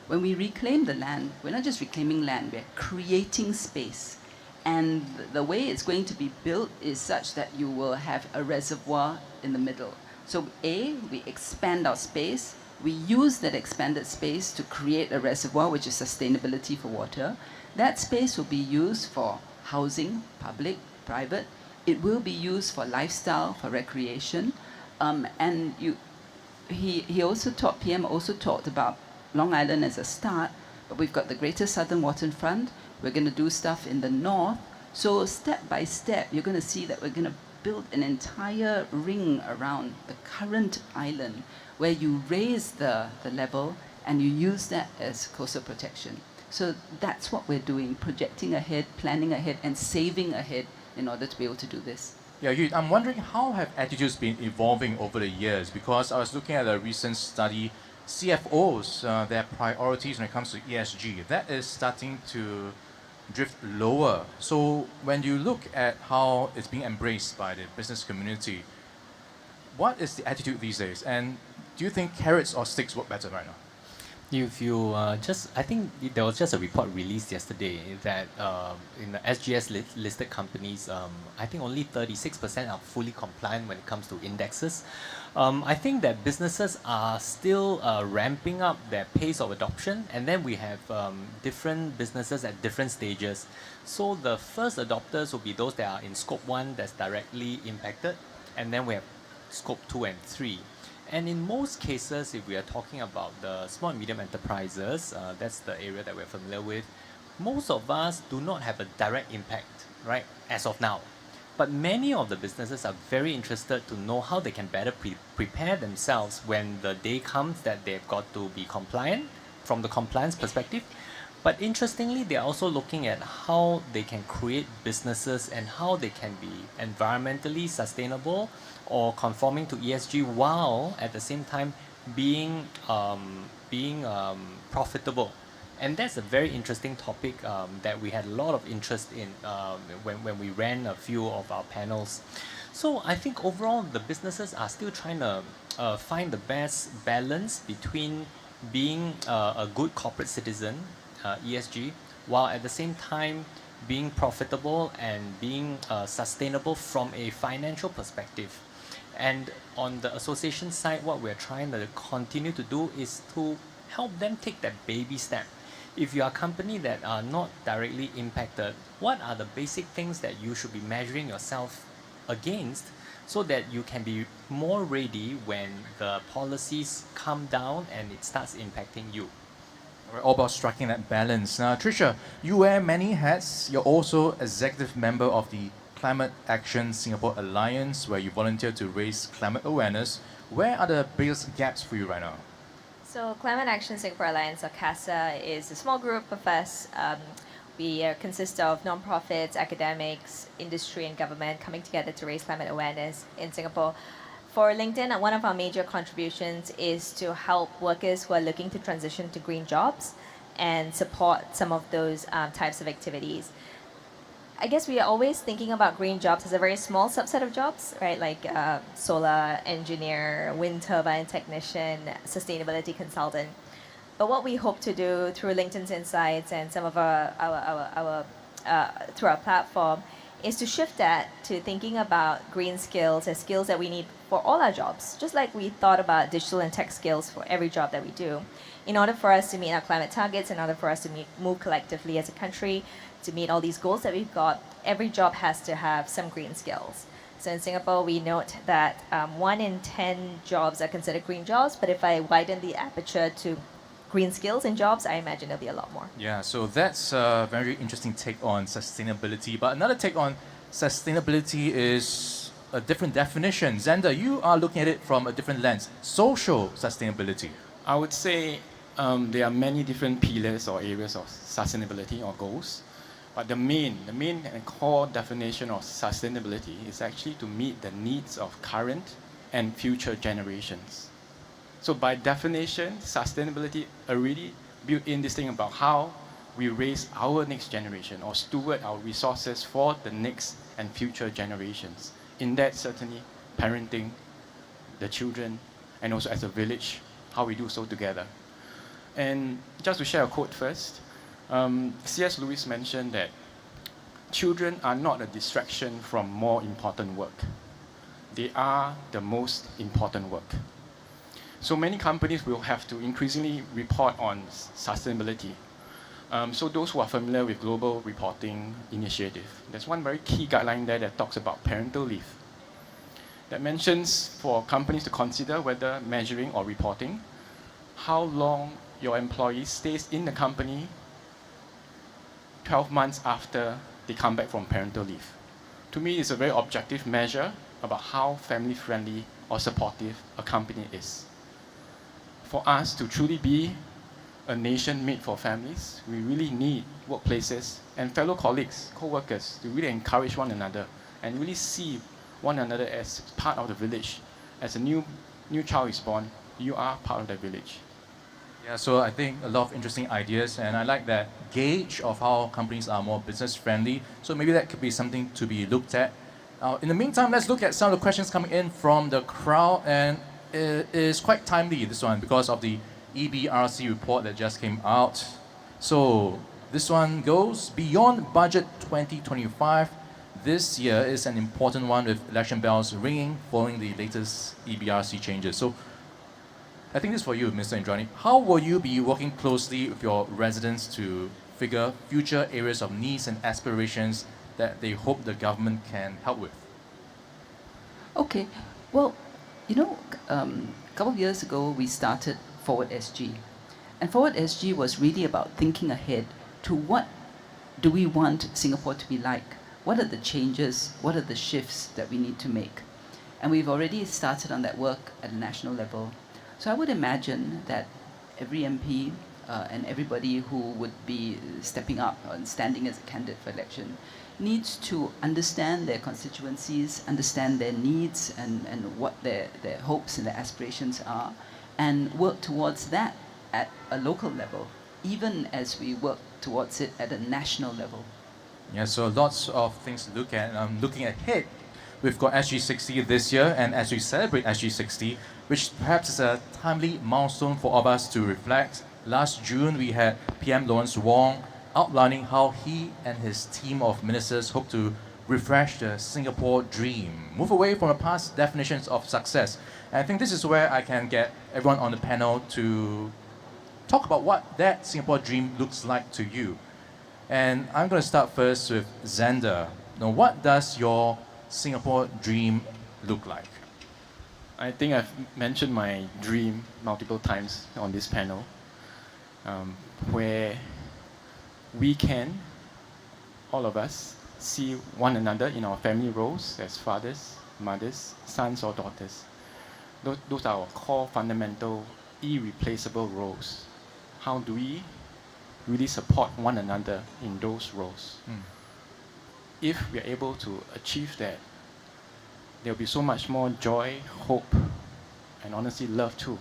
When we reclaim the land, we're not just reclaiming land, we're creating space. And the way it's going to be built is such that you will have a reservoir in the middle. So A, we expand our space. We use that expanded space to create a reservoir, which is sustainability for water. That space will be used for housing, public, private. It will be used for lifestyle, for recreation. And he also taught, PM also talked about Long Island as a start, but we've got the Greater Southern Waterfront. We're going to do stuff in the north. So step by step, you're going to see that we're going to build an entire ring around the current island where you raise the level and you use that as coastal protection. So that's what we're doing, projecting ahead, planning ahead, and saving ahead in order to be able to do this. Yeah, Yuit, I'm wondering how have attitudes been evolving over the years? Because I was looking at a recent study, CFOs, their priorities when it comes to ESG, that is starting to drift lower. So when you look at how it's being embraced by the business community, what is the attitude these days? And do you think carrots or sticks work better right now? If you I think there was just a report released yesterday that in the SGS listed companies, I think only 36% are fully compliant when it comes to indexes. I think that businesses are still ramping up their pace of adoption, and then we have different businesses at different stages. So the first adopters will be those that are in scope 1 that's directly impacted, and then we have scope 2 and 3. And in most cases, if we are talking about the small and medium enterprises, that's the area that we're familiar with, most of us do not have a direct impact, right, as of now. But many of the businesses are very interested to know how they can better prepare themselves when the day comes that they've got to be compliant, from the compliance perspective. But interestingly, they're also looking at how they can create businesses and how they can be environmentally sustainable or conforming to ESG while at the same time being profitable. And that's a very interesting topic that we had a lot of interest in when we ran a few of our panels. So I think overall the businesses are still trying to find the best balance between being a good corporate citizen, ESG, while at the same time being profitable and being sustainable from a financial perspective. And on the association side, what we're trying to continue to do is to help them take that baby step. If you are a company that are not directly impacted, what are the basic things that you should be measuring yourself against so that you can be more ready when the policies come down and it starts impacting you? We're all about striking that balance. Now, Tricia, you wear many hats. You're also executive member of the Climate Action Singapore Alliance, where you volunteer to raise climate awareness. Where are the biggest gaps for you right now? So Climate Action Singapore Alliance, or CASA, is a small group of us. We consist of non-profits, academics, industry and government coming together to raise climate awareness in Singapore. For LinkedIn, one of our major contributions is to help workers who are looking to transition to green jobs and support some of those types of activities. I guess we are always thinking about green jobs as a very small subset of jobs, right? Like solar engineer, wind turbine technician, sustainability consultant. But what we hope to do through LinkedIn's insights and some of our through our platform is to shift that to thinking about green skills as skills that we need for all our jobs, just like we thought about digital and tech skills for every job that we do. In order for us to meet our climate targets, in order for us to move collectively as a country, to meet all these goals that we've got, every job has to have some green skills. So in Singapore, we note that 1 in 10 jobs are considered green jobs, but if I widen the aperture to green skills in jobs, I imagine there'll be a lot more. Yeah, so that's a very interesting take on sustainability. But another take on sustainability is a different definition. Xander, you are looking at it from a different lens. Social sustainability. I would say there are many different pillars or areas of sustainability or goals. But the main and core definition of sustainability is actually to meet the needs of current and future generations. So by definition, sustainability already built in this thing about how we raise our next generation or steward our resources for the next and future generations. In that, certainly, parenting, the children, and also as a village, how we do so together. And just to share a quote first, C.S. Lewis mentioned that children are not a distraction from more important work. They are the most important work. So many companies will have to increasingly report on sustainability. So those who are familiar with Global Reporting Initiative, there's one very key guideline there that talks about parental leave. That mentions for companies to consider whether measuring or reporting how long your employee stays in the company 12 months after they come back from parental leave. To me, it's a very objective measure about how family-friendly or supportive a company is. For us to truly be a nation made for families, we really need workplaces and fellow colleagues, co-workers, to really encourage one another and really see one another as part of the village. As a new child is born, you are part of the village. Yeah, so I think a lot of interesting ideas, and I like that gauge of how companies are more business friendly. So maybe that could be something to be looked at. In the meantime, let's look at some of the questions coming in from the crowd, and it is quite timely, this one, because of the EBRC report that just came out. So this one goes, beyond budget 2025, this year is an important one with election bells ringing following the latest EBRC changes. So I think this is for you, Mr. Indranee. How will you be working closely with your residents to figure future areas of needs and aspirations that they hope the government can help with? Okay, well, you know, a couple of years ago we started Forward SG. And Forward SG was really about thinking ahead to what do we want Singapore to be like? What are the changes? What are the shifts that we need to make? And we've already started on that work at a national level. So I would imagine that every MP and everybody who would be stepping up and standing as a candidate for election needs to understand their constituencies, understand their needs and what their hopes and their aspirations are, and work towards that at a local level, even as we work towards it at a national level. Yeah, so lots of things to look at. Looking ahead, we've got SG60 this year, and as we celebrate SG60, which perhaps is a timely milestone for all of us to reflect, last June we had PM Lawrence Wong outlining how he and his team of ministers hope to refresh the Singapore dream, move away from the past definitions of success. And I think this is where I can get everyone on the panel to talk about what that Singapore dream looks like to you. And I'm going to start first with Xander. Now, what does your Singapore dream look like? I think I've mentioned my dream multiple times on this panel, where we can, all of us, see one another in our family roles as fathers, mothers, sons or daughters. Those are our core, fundamental, irreplaceable roles. How do we really support one another in those roles? If we are able to achieve that, there will be so much more joy, hope, and honestly love too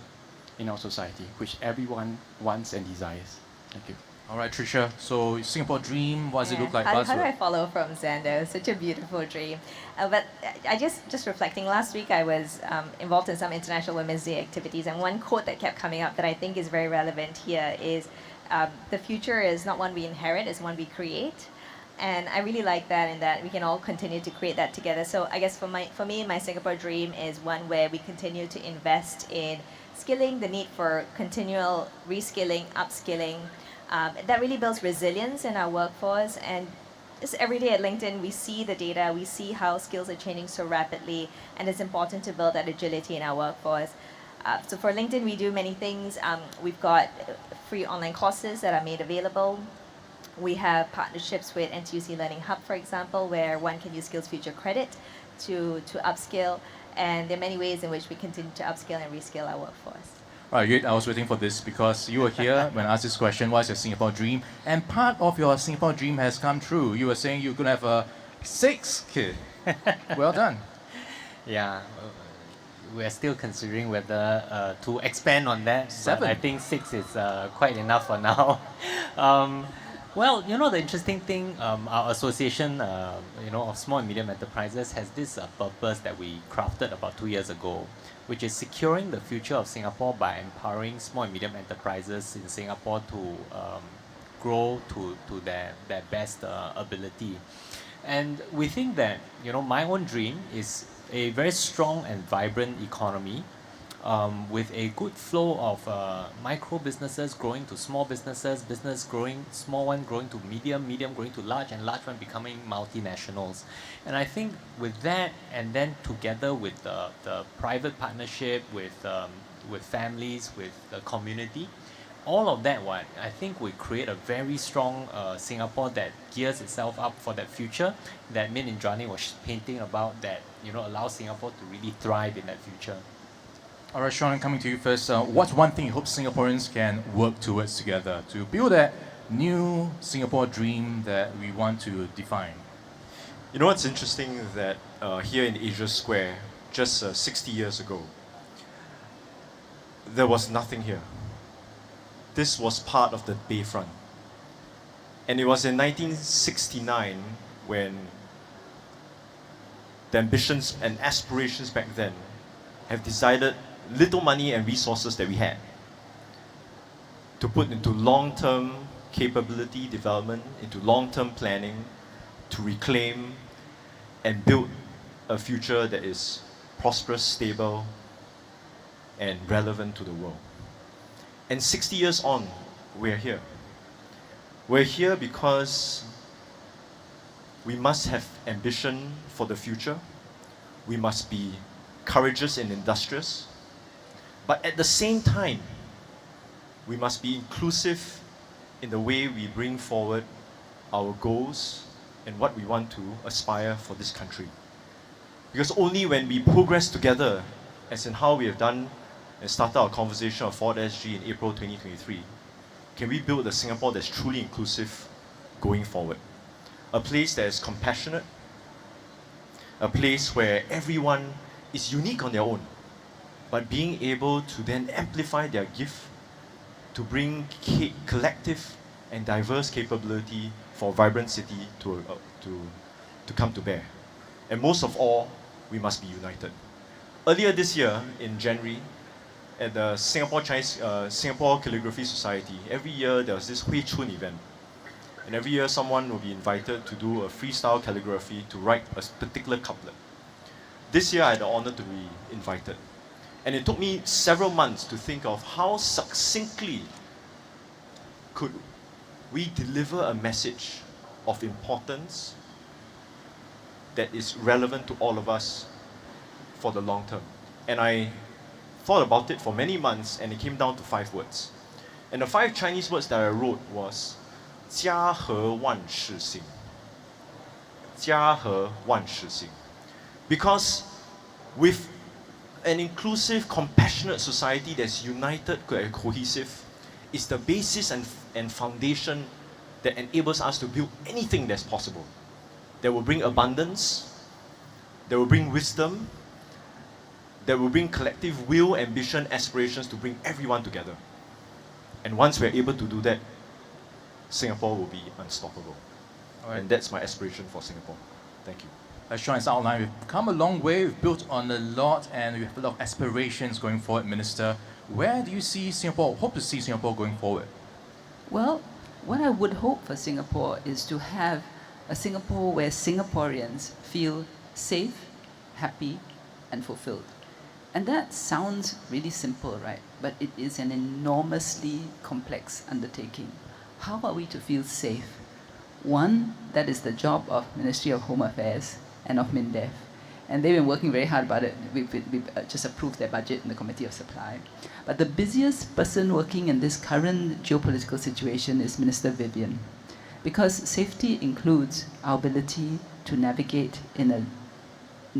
in our society, which everyone wants and desires. Thank you. All right, Tricia. So Singapore dream, what does it look like? How do I Buzzword. follow from Xander? Such a beautiful dream. But I just reflecting, last week I was involved in some International Women's Day activities, and one quote that kept coming up that I think is very relevant here is, the future is not one we inherit, it's one we create. And I really like that, in that we can all continue to create that together. So I guess for me, my Singapore dream is one where we continue to invest in skilling, the need for continual reskilling, upskilling. That really builds resilience in our workforce. And just every day at LinkedIn, we see the data, we see how skills are changing so rapidly, and it's important to build that agility in our workforce. So for LinkedIn, we do many things. We've got free online courses that are made available. We have partnerships with NTUC Learning Hub, for example, where one can use Skills Future credit to upskill. And there are many ways in which we continue to upskill and reskill our workforce. All right, Yuit, I was waiting for this because you were here when I asked this question, what's your Singapore dream? And part of your Singapore dream has come true. You were saying you're going to have a 6th kid. Well done. Yeah, we're still considering whether to expand on that. 7. But I think 6 is quite enough for now. Well, you know, the interesting thing, our association, of small and medium enterprises has this purpose that we crafted about 2 years ago, which is securing the future of Singapore by empowering small and medium enterprises in Singapore to grow to their best ability. And we think that, my own dream is a very strong and vibrant economy, with a good flow of micro businesses growing to small businesses, business growing, small one growing to medium, medium growing to large, and large one becoming multinationals. And I think with that, and then together with the private partnership with families, with the community, all of that, I think we create a very strong Singapore that gears itself up for that future that me and Indranee was painting about, that allows Singapore to really thrive in that future. All right, Shawn, coming to you first. What's one thing you hope Singaporeans can work towards together to build that new Singapore dream that we want to define? You know what's interesting, that here in Asia Square, just 60 years ago, there was nothing here. This was part of the Bayfront. And it was in 1969 when the ambitions and aspirations back then have decided little money and resources that we had to put into long-term capability development, into long-term planning, to reclaim and build a future that is prosperous, stable, and relevant to the world. And 60 years on, we're here. We're here because we must have ambition for the future. We must be courageous and industrious. But at the same time, we must be inclusive in the way we bring forward our goals and what we want to aspire for this country. Because only when we progress together, as in how we have done and started our conversation of Ford SG in April 2023, can we build a Singapore that's truly inclusive going forward? A place that is compassionate, a place where everyone is unique on their own, but being able to then amplify their gift to bring collective and diverse capability for a vibrant city to come to bear. And most of all, we must be united. Earlier this year, in January, at the Singapore Calligraphy Society, every year there was this Hui Chun event. And every year someone will be invited to do a freestyle calligraphy to write a particular couplet. This year I had the honor to be invited. And it took me several months to think of how succinctly could we deliver a message of importance that is relevant to all of us for the long term. And I thought about it for many months, and it came down to 5 words. And the 5 Chinese words that I wrote was 家和万事兴. 家和万事兴. Because with an inclusive, compassionate society that's united and cohesive is the basis and foundation that enables us to build anything that's possible. That will bring abundance, that will bring wisdom, that will bring collective will, ambition, aspirations to bring everyone together. And once we're able to do that, Singapore will be unstoppable. All right. And that's my aspiration for Singapore. Thank you. As Shawn has outlined, we've come a long way, we've built on a lot, and we have a lot of aspirations going forward, Minister. Where do you see Singapore, hope to see Singapore going forward? Well, what I would hope for Singapore is to have a Singapore where Singaporeans feel safe, happy, and fulfilled. And that sounds really simple, right? But it is an enormously complex undertaking. How are we to feel safe? One, that is the job of Ministry of Home Affairs and of MINDEF. And they've been working very hard about it. We've just approved their budget in the Committee of Supply. But the busiest person working in this current geopolitical situation is Minister Vivian. Because safety includes our ability to navigate in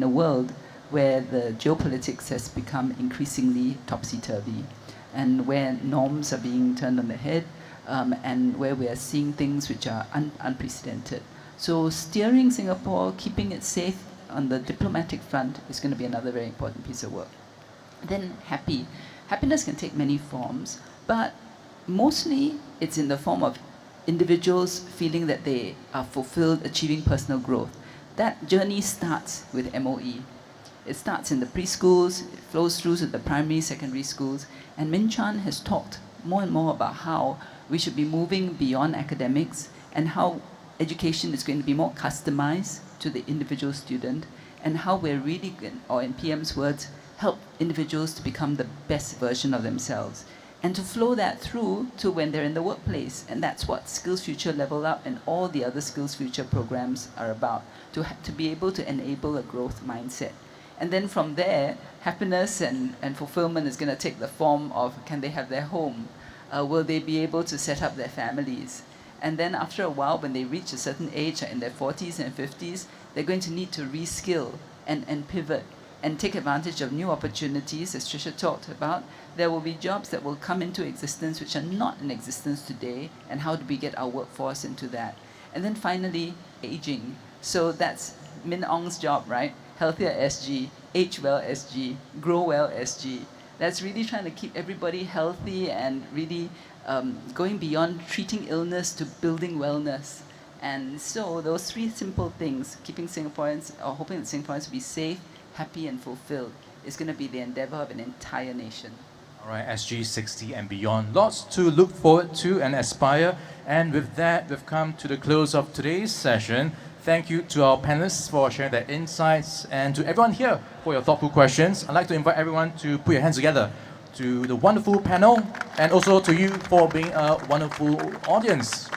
a world where the geopolitics has become increasingly topsy-turvy, and where norms are being turned on the head, and where we are seeing things which are unprecedented. So steering Singapore, keeping it safe on the diplomatic front is going to be another very important piece of work. Then happy. Happiness can take many forms, but mostly it's in the form of individuals feeling that they are fulfilled, achieving personal growth. That journey starts with MOE. It starts in the preschools, it flows through to the primary, secondary schools, and Min Chan has talked more and more about how we should be moving beyond academics and how education is going to be more customized to the individual student, and how we're really, or in PM's words, help individuals to become the best version of themselves, and to flow that through to when they're in the workplace. And that's what Skills Future Level Up and all the other Skills Future programs are about, to be able to enable a growth mindset. And then from there, happiness and fulfillment is going to take the form of, can they have their home? Will they be able to set up their families? And then after a while, when they reach a certain age, in their 40s and 50s, they're going to need to reskill and pivot and take advantage of new opportunities. As Trisha talked about, there will be jobs that will come into existence which are not in existence today, and how do we get our workforce into that? And then finally, aging. So that's Min Ong's job, right? Healthier SG, age well SG, grow well SG. That's really trying to keep everybody healthy and really going beyond treating illness to building wellness. And so those 3 simple things, keeping Singaporeans, or hoping that Singaporeans will be safe, happy and fulfilled, is going to be the endeavor of an entire nation. All right, SG60 and beyond. Lots to look forward to and aspire. And with that, we've come to the close of today's session. Thank you to our panelists for sharing their insights, and to everyone here for your thoughtful questions. I'd like to invite everyone to put your hands together to the wonderful panel, and also to you for being a wonderful audience.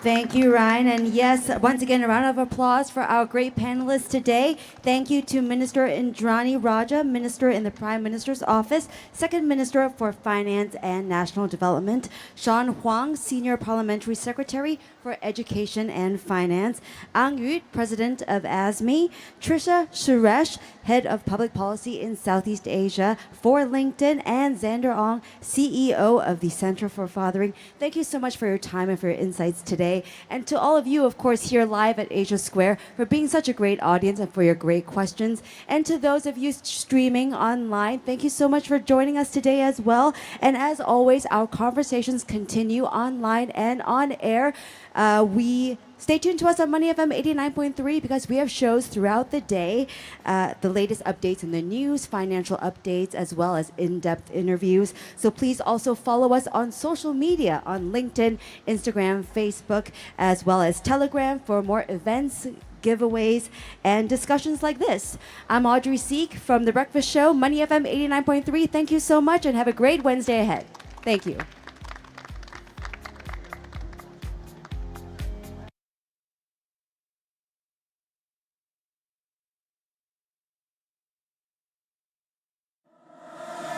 Thank you, Ryan. And yes, once again, a round of applause for our great panelists today. Thank you to Minister Indranee Rajah, Minister in the Prime Minister's Office, Second Minister for Finance and National Development, Shawn Huang, Senior Parliamentary Secretary for Education and Finance, Yuit, President of ASME, Trisha Suresh, Head of Public Policy in Southeast Asia for LinkedIn, and Xander, CEO of the Center for Fathering. Thank you so much for your time and for your insights today. And to all of you, of course, here live at Asia Square, for being such a great audience and for your great questions. And to those of you streaming online, thank you so much for joining us today as well. And as always, our conversations continue online and on air. We stay tuned to us on Money FM 89.3 because we have shows throughout the day, the latest updates in the news, financial updates, as well as in-depth interviews. So please also follow us on social media on LinkedIn, Instagram, Facebook, as well as Telegram for more events, giveaways, and discussions like this. I'm Audrey Seek from The Breakfast Show, Money FM 89.3. Thank you so much and have a great Wednesday ahead. Thank you.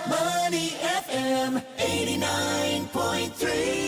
Money FM 89.3.